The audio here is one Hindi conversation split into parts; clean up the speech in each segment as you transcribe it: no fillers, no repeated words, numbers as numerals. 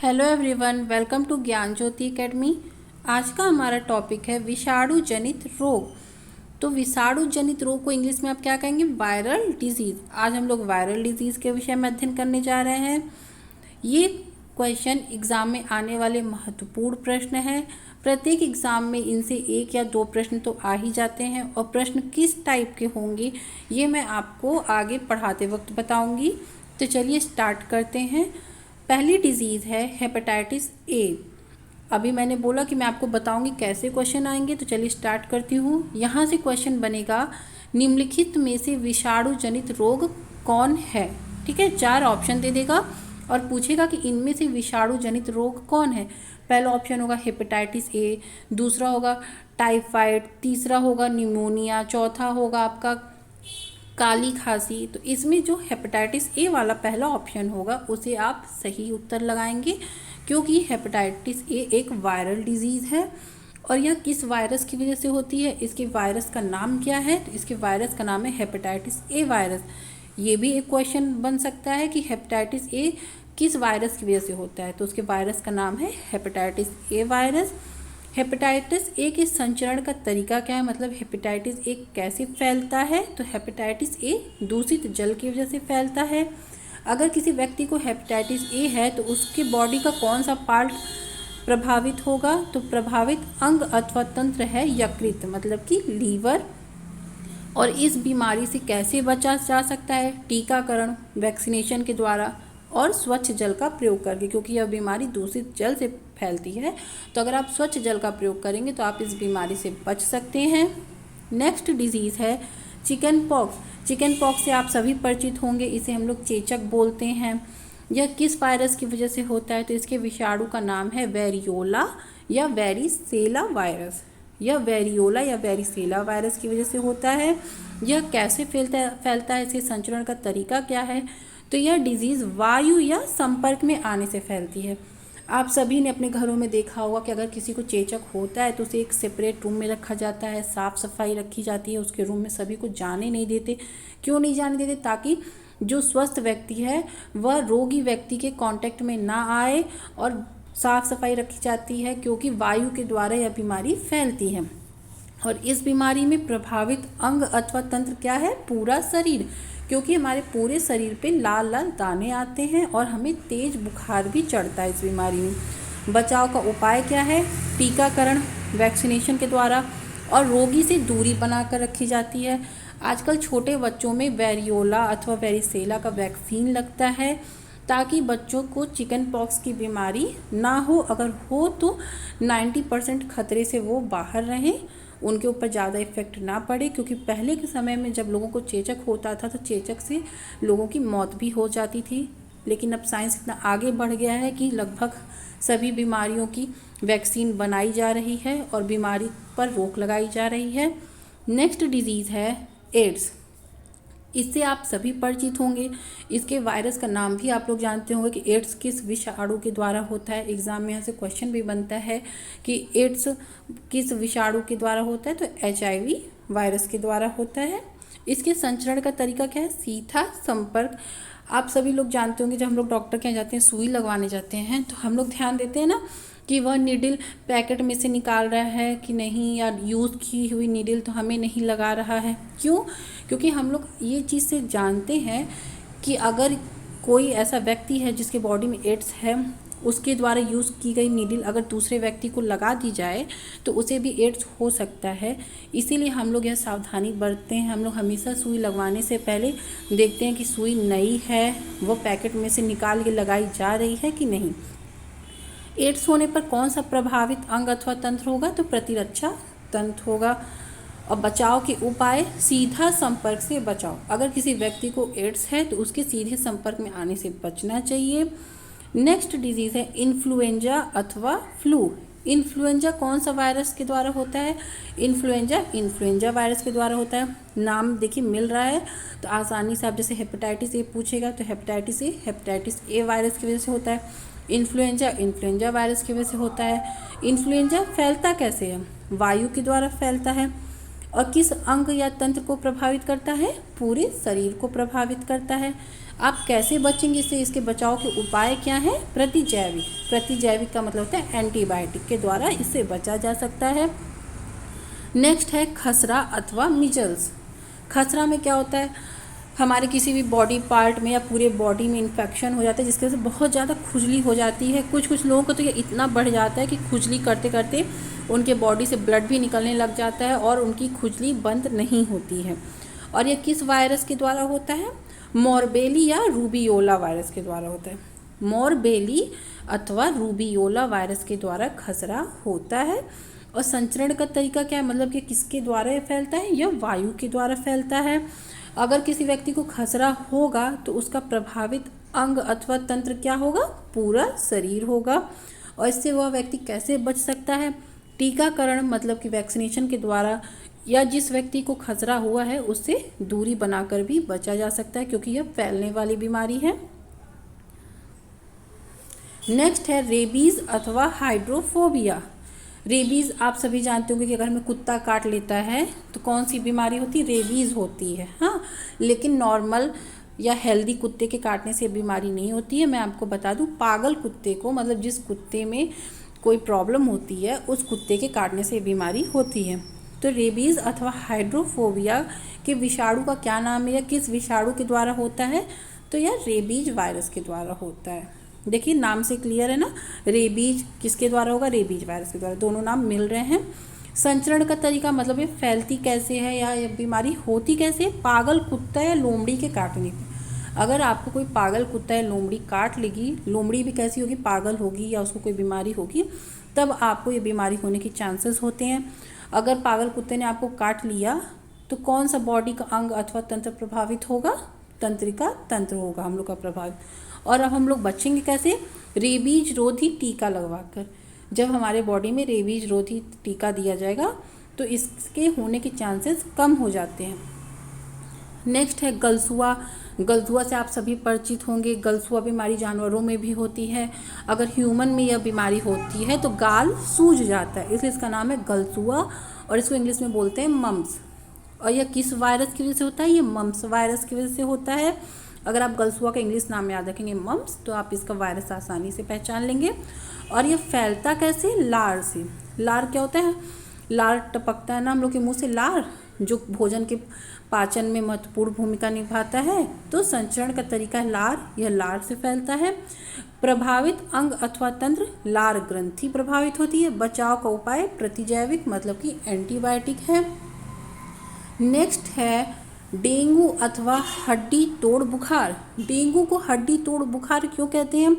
हेलो एवरीवन, वेलकम टू ज्ञान ज्योति एकेडमी। आज का हमारा टॉपिक है विषाणु जनित रोग। तो विषाणु जनित रोग को इंग्लिश में आप क्या कहेंगे? Viral disease. आज हम लोग वायरल डिजीज़ के विषय में अध्ययन करने जा रहे हैं। ये क्वेश्चन एग्ज़ाम में आने वाले महत्वपूर्ण प्रश्न हैं। प्रत्येक एग्ज़ाम में इनसे एक या दो प्रश्न तो आ ही जाते हैं, और प्रश्न किस टाइप के होंगे ये मैं आपको आगे पढ़ाते वक्त बताऊंगी। तो चलिए स्टार्ट करते हैं। पहली डिजीज़ है हेपेटाइटिस ए। अभी मैंने बोला कि मैं आपको बताऊंगी कैसे क्वेश्चन आएंगे, तो चलिए स्टार्ट करती हूँ। यहाँ से क्वेश्चन बनेगा, निम्नलिखित में से विषाणु जनित रोग कौन है? ठीक है, 4 ऑप्शन दे देगा और पूछेगा कि इनमें से विषाणु जनित रोग कौन है। पहला ऑप्शन होगा हेपेटाइटिस ए, दूसरा होगा टाइफाइड, तीसरा होगा निमोनिया, चौथा होगा आपका काली खांसी। तो इसमें जो हेपेटाइटिस ए वाला पहला ऑप्शन होगा उसे आप सही उत्तर लगाएंगे, क्योंकि हेपेटाइटिस ए एक वायरल डिजीज़ है। और यह किस वायरस की वजह से होती है? इसके वायरस का नाम क्या है? तो इसके वायरस का नाम है हेपेटाइटिस ए वायरस। ये भी एक क्वेश्चन बन सकता है कि हेपेटाइटिस ए किस वायरस की वजह से होता है, तो उसके वायरस का नाम है hepatitis A virus. Hepatitis A के संचरण का तरीका क्या है, मतलब हेपेटाइटिस ए कैसे फैलता है? तो हेपेटाइटिस ए दूषित जल की वजह से फैलता है। अगर किसी व्यक्ति को हेपेटाइटिस ए है तो उसके बॉडी का कौन सा पार्ट प्रभावित होगा? तो प्रभावित अंग अथवा तंत्र है यकृत, मतलब कि लीवर। और इस बीमारी से कैसे बचा जा सकता है? टीकाकरण, वैक्सीनेशन के द्वारा और स्वच्छ जल का प्रयोग करके, क्योंकि यह बीमारी दूषित जल से फैलती है। तो अगर आप स्वच्छ जल का प्रयोग करेंगे तो आप इस बीमारी से बच सकते हैं। नेक्स्ट डिजीज़ है चिकन पॉक्स। चिकन पॉक्स से आप सभी परिचित होंगे, इसे हम लोग चेचक बोलते हैं। यह किस वायरस की वजह से होता है? तो इसके विषाणु का नाम है वेरियोला या वेरिसेला वायरस। यह वेरियोला या वेरिसेला वायरस की वजह से होता है। यह कैसे फैलता है? इसके संचरण का तरीका क्या है? तो यह डिजीज़ वायु या संपर्क में आने से फैलती है। आप सभी ने अपने घरों में देखा होगा कि अगर किसी को चेचक होता है तो उसे एक सेपरेट रूम में रखा जाता है, साफ़ सफाई रखी जाती है उसके रूम में, सभी को जाने नहीं देते। क्यों नहीं जाने देते? ताकि जो स्वस्थ व्यक्ति है वह रोगी व्यक्ति के कांटेक्ट में ना आए, और साफ़ सफाई रखी जाती है क्योंकि वायु के द्वारा यह बीमारी फैलती है। और इस बीमारी में प्रभावित अंग अथवा तंत्र क्या है? पूरा शरीर, क्योंकि हमारे पूरे शरीर पे लाल लाल दाने आते हैं और हमें तेज बुखार भी चढ़ता है इस बीमारी में। बचाव का उपाय क्या है? टीकाकरण, वैक्सीनेशन के द्वारा, और रोगी से दूरी बनाकर रखी जाती है। आजकल छोटे बच्चों में वेरियोला अथवा वेरिसेला का वैक्सीन लगता है, ताकि बच्चों को चिकन पॉक्स की बीमारी ना हो। अगर हो तो 90% खतरे से वो बाहर रहें, उनके ऊपर ज़्यादा इफेक्ट ना पड़े। क्योंकि पहले के समय में जब लोगों को चेचक होता था तो चेचक से लोगों की मौत भी हो जाती थी। लेकिन अब साइंस इतना आगे बढ़ गया है कि लगभग सभी बीमारियों की वैक्सीन बनाई जा रही है और बीमारी पर रोक लगाई जा रही है। नेक्स्ट डिजीज़ है एड्स। इससे आप सभी परिचित होंगे। इसके वायरस का नाम भी आप लोग जानते होंगे कि एड्स किस विषाणु के द्वारा होता है। एग्जाम में यहाँ से क्वेश्चन भी बनता है कि एड्स किस विषाणु के द्वारा होता है, तो HIV वायरस के द्वारा होता है। इसके संचरण का तरीका क्या है? सीधा संपर्क। आप सभी लोग जानते होंगे, जब हम लोग डॉक्टर के यहाँ जाते हैं, सुई लगवाने जाते हैं, तो हम लोग ध्यान देते हैं ना कि वह नीडल पैकेट में से निकाल रहा है कि नहीं, या यूज़ की हुई नीडल तो हमें नहीं लगा रहा है। क्यों? क्योंकि हम लोग ये चीज़ से जानते हैं कि अगर कोई ऐसा व्यक्ति है जिसके बॉडी में एड्स है, उसके द्वारा यूज़ की गई नीडल अगर दूसरे व्यक्ति को लगा दी जाए तो उसे भी एड्स हो सकता है। इसीलिए हम लोग यह सावधानी बरतते हैं। हम लोग हमेशा सुई लगवाने से पहले देखते हैं कि सुई नई है, वो पैकेट में से निकाल के लगाई जा रही है कि नहीं। एड्स होने पर कौन सा प्रभावित अंग अथवा तंत्र होगा? तो प्रतिरक्षा तंत्र होगा। और बचाव के उपाय, सीधा संपर्क से बचाव। अगर किसी व्यक्ति को एड्स है तो उसके सीधे संपर्क में आने से बचना चाहिए। नेक्स्ट डिजीज़ है इन्फ्लुएंजा अथवा फ्लू। इन्फ्लुएंजा कौन सा वायरस के द्वारा होता है? इन्फ्लुएंजा वायरस के द्वारा होता है। नाम देखिए मिल रहा है तो आसानी से आप, जैसे हेपेटाइटिस ए पूछेगा तो हेपेटाइटिस ए वायरस की वजह से होता है। इन्फ्लुएंजा वायरस की वजह से होता है। इन्फ्लुएंजा फैलता कैसे है? वायु के द्वारा फैलता है। और किस अंग या तंत्र को प्रभावित करता है? पूरे शरीर को प्रभावित करता है। आप कैसे बचेंगे इससे, इसके बचाव के उपाय क्या हैं? प्रतिजैविक। प्रतिजैविक का मतलब होता है एंटीबायोटिक के द्वारा इससे बचा जा सकता है। नेक्स्ट है खसरा अथवा मिजल्स। खसरा में क्या होता है, हमारे किसी भी बॉडी पार्ट में या पूरे बॉडी में इन्फेक्शन हो जाता है जिसकी वजह से बहुत ज़्यादा खुजली हो जाती है। कुछ लोगों को तो ये इतना बढ़ जाता है कि खुजली करते करते उनके बॉडी से ब्लड भी निकलने लग जाता है और उनकी खुजली बंद नहीं होती है। और ये किस वायरस के द्वारा होता है? मोरबेली या रूबियोला वायरस के द्वारा होता है। मोरबेली अथवा रूबियोला वायरस के द्वारा खसरा होता है। और संचरण का तरीका क्या है, मतलब कि किसके द्वारा फैलता है? यह वायु के द्वारा फैलता है। अगर किसी व्यक्ति को खसरा होगा तो उसका प्रभावित अंग अथवा तंत्र क्या होगा? पूरा शरीर होगा। और इससे वह व्यक्ति कैसे बच सकता है? टीकाकरण मतलब कि वैक्सीनेशन के द्वारा, या जिस व्यक्ति को खसरा हुआ है उससे दूरी बनाकर भी बचा जा सकता है, क्योंकि यह फैलने वाली बीमारी है। नेक्स्ट है रेबीज अथवा हाइड्रोफोबिया। रेबीज़ आप सभी जानते होंगे कि अगर हमें कुत्ता काट लेता है तो कौन सी बीमारी होती है? रेबीज़ होती है। हाँ, लेकिन नॉर्मल या हेल्दी कुत्ते के काटने से बीमारी नहीं होती है। मैं आपको बता दूं, पागल कुत्ते को, मतलब जिस कुत्ते में कोई प्रॉब्लम होती है उस कुत्ते के काटने से बीमारी होती है। तो रेबीज़ अथवा हाइड्रोफोबिया के विषाणु का क्या नाम है या किस विषाणु के द्वारा होता है? तो यह रेबीज वायरस के द्वारा होता है। देखिए नाम से क्लियर है ना, रेबीज किसके द्वारा होगा? रेबीज वायरस के द्वारा। दोनों नाम मिल रहे हैं। संचरण का तरीका मतलब ये फैलती कैसे है या ये बीमारी होती कैसे है? पागल कुत्ता या लोमड़ी के काटने पे। अगर आपको कोई पागल कुत्ता या लोमड़ी काट लेगी, लोमड़ी भी कैसी होगी? पागल होगी या उसको कोई बीमारी होगी, तब आपको ये बीमारी होने के चांसेस होते हैं। अगर पागल कुत्ते ने आपको काट लिया तो कौन सा बॉडी का अंग अथवा तंत्र प्रभावित होगा? तंत्रिका तंत्र होगा हम लोग का प्रभावित। और अब हम लोग बचेंगे कैसे? रेबीज रोधी टीका लगवाकर। जब हमारे बॉडी में रेबीज रोधी टीका दिया जाएगा तो इसके होने के चांसेस कम हो जाते हैं। नेक्स्ट है गलसुआ। गलसुआ से आप सभी परिचित होंगे। गलसुआ बीमारी जानवरों में भी होती है। अगर ह्यूमन में यह बीमारी होती है तो गाल सूज जाता है, इसलिए इसका नाम है गलसुआ और इसको इंग्लिश में बोलते हैं मम्स। और यह किस वायरस की वजह से होता है? ये मम्स वायरस की वजह से होता है। अगर आप गलसुआ का इंग्लिश नाम याद रखेंगे मम्स, तो आप इसका वायरस आसानी से पहचान लेंगे। और यह फैलता कैसे? लार से। लार क्या होता है? लार टपकता है ना हम लोग के मुंह से, लार जो भोजन के पाचन में महत्वपूर्ण भूमिका निभाता है। तो संचरण का तरीका है लार, यह लार से फैलता है। प्रभावित अंग अथवा तंत्र, लार ग्रंथि प्रभावित होती है। बचाव का उपाय प्रतिजैविक मतलब कि एंटीबायोटिक है। नेक्स्ट है डेंगू अथवा हड्डी तोड़ बुखार। डेंगू को हड्डी तोड़ बुखार क्यों कहते हैं?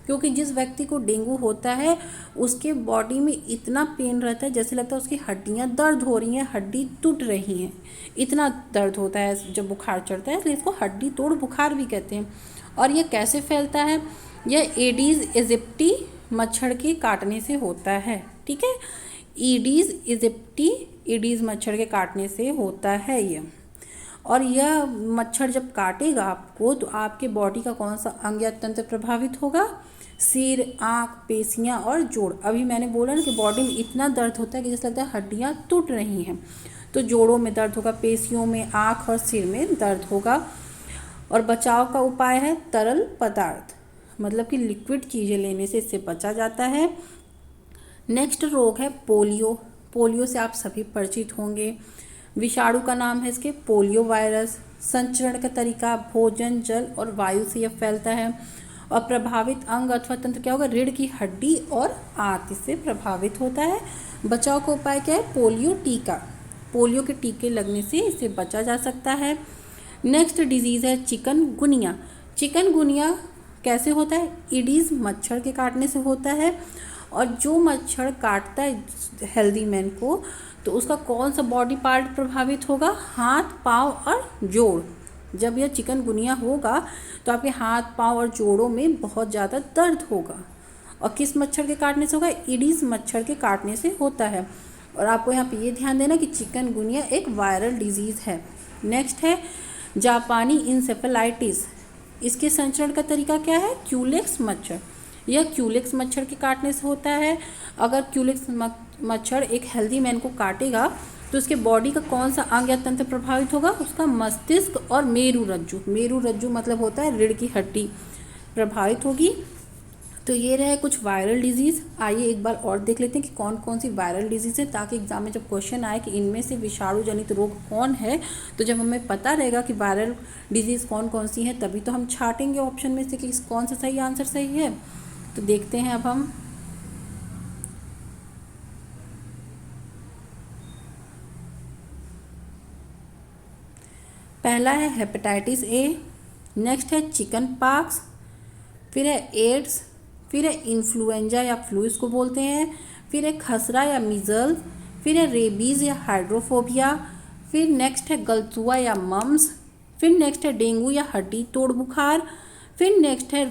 क्योंकि जिस व्यक्ति को डेंगू होता है उसके बॉडी में इतना पेन रहता है, जैसे लगता है उसकी हड्डियां दर्द हो रही हैं, हड्डी टूट रही हैं, इतना दर्द होता है जब बुखार चढ़ता है, इसलिए इसको हड्डी तोड़ बुखार भी कहते हैं। और यह कैसे फैलता है? यह एडीज इजिप्टी मच्छर के काटने से होता है। ठीक है, ईडीज इजिप्टी, ईडीज मच्छर के काटने से होता है यह। और यह मच्छर जब काटेगा आपको तो आपके बॉडी का कौन सा अंग या तंत्र प्रभावित होगा? सिर, आँख, पेशियाँ और जोड़। अभी मैंने बोला ना कि बॉडी में इतना दर्द होता है कि जैसे लगता है हड्डियाँ टूट रही हैं। तो जोड़ों में दर्द होगा, पेशियों में, आँख और सिर में दर्द होगा। और बचाव का उपाय है तरल पदार्थ, मतलब कि लिक्विड चीज़ें लेने से इससे बचा जाता है। नेक्स्ट रोग है पोलियो। पोलियो से आप सभी परिचित होंगे। विषाणु का नाम है इसके पोलियो वायरस। संचरण का तरीका भोजन, जल और वायु से यह फैलता है। और प्रभावित अंग अथवा तंत्र क्या होगा? रीढ़ की हड्डी और आंत, इससे प्रभावित होता है। बचाव का उपाय क्या है? पोलियो टीका। पोलियो के टीके लगने से इससे बचा जा सकता है। नेक्स्ट डिजीज़ है चिकनगुनिया। चिकनगुनिया कैसे होता है? ईडीज मच्छर के काटने से होता है। और जो मच्छर काटता है हेल्दी मैन को तो उसका कौन सा बॉडी पार्ट प्रभावित होगा? हाथ, पाँव और जोड़। जब यह चिकनगुनिया होगा तो आपके हाथ, पाँव और जोड़ों में बहुत ज़्यादा दर्द होगा। और किस मच्छर के काटने से होगा? ईडीज मच्छर के काटने से होता है। और आपको यहाँ पे ये ध्यान देना कि चिकनगुनिया एक वायरल डिजीज़ है। नेक्स्ट है जापानी इंसेफेलाइटिस। इसके संचरण का तरीका क्या है? क्यूलेक्स मच्छर। यह क्यूलेक्स मच्छर के काटने से होता है। अगर क्यूलेक्स मच्छर एक हेल्दी मैन को काटेगा तो उसके बॉडी का कौन सा अंग या तंत्र प्रभावित होगा? उसका मस्तिष्क और मेरुरज्जु। मेरुरज्जु मतलब होता है रीढ़ की हड्डी प्रभावित होगी। तो ये रहे कुछ वायरल डिजीज़। आइए एक बार और देख लेते हैं कि कौन कौन सी वायरल डिजीज़ है, ताकि एग्जाम में जब क्वेश्चन आए कि इनमें से विषाणु जनित रोग कौन है, तो जब हमें पता रहेगा कि वायरल डिजीज़ कौन कौन सी है, तभी तो हम छाटेंगे ऑप्शन में से कि कौन सा सही आंसर सही है। तो देखते हैं अब हम। पहला है हेपेटाइटिस ए, नेक्स्ट है चिकन पॉक्स, फिर है एड्स, फिर है इन्फ्लुएंजा या फ्लू इसको बोलते हैं, फिर है खसरा या मीजल्स, फिर है रेबीज़ या हाइड्रोफोबिया, फिर नेक्स्ट है गलसुआ या मम्स, फिर नेक्स्ट है डेंगू या हड्डी तोड़ बुखार, फिर नेक्स्ट है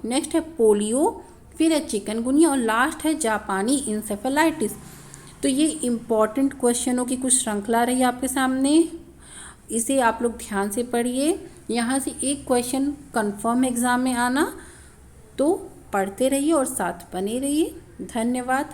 नेक्स्ट है पोलियो, फिर है चिकनगुनिया और लास्ट है जापानी इंसेफेलाइटिस। तो ये इम्पॉर्टेंट क्वेश्चनों की कुछ श्रृंखला रही आपके सामने, इसे आप लोग ध्यान से पढ़िए। यहाँ से एक क्वेश्चन कंफर्म एग्जाम में आना, तो पढ़ते रहिए और साथ बने रहिए। धन्यवाद।